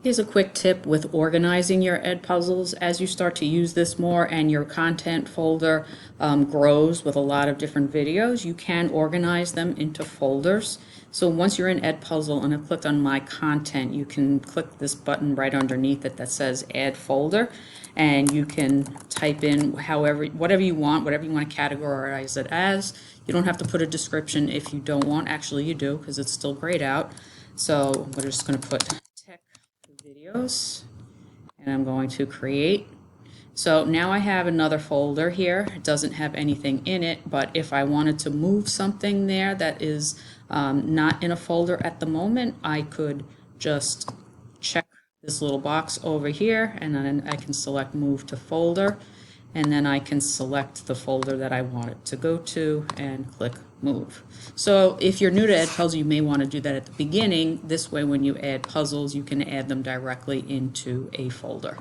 Here's a quick tip with organizing your Edpuzzles. As you start to use this more and your content folder grows with a lot of different videos, you can organize them into folders. So once you're in Edpuzzle and I've clicked on My Content, you can click this button right underneath it that says Add Folder, and you can type in whatever you want to categorize it as. You don't have to put a description if you don't want. Actually, you do, because it's still grayed out. So we're just going to put tech videos, and I'm going to create. So now I have another folder here. It doesn't have anything in it, but if I wanted to move something there that is not in a folder at the moment, I could just check this little box over here, and then I can select Move to Folder, and then I can select the folder that I want it to go to and click Move. So if you're new to Edpuzzle, you may want to do that at the beginning. This way, when you add puzzles, you can add them directly into a folder.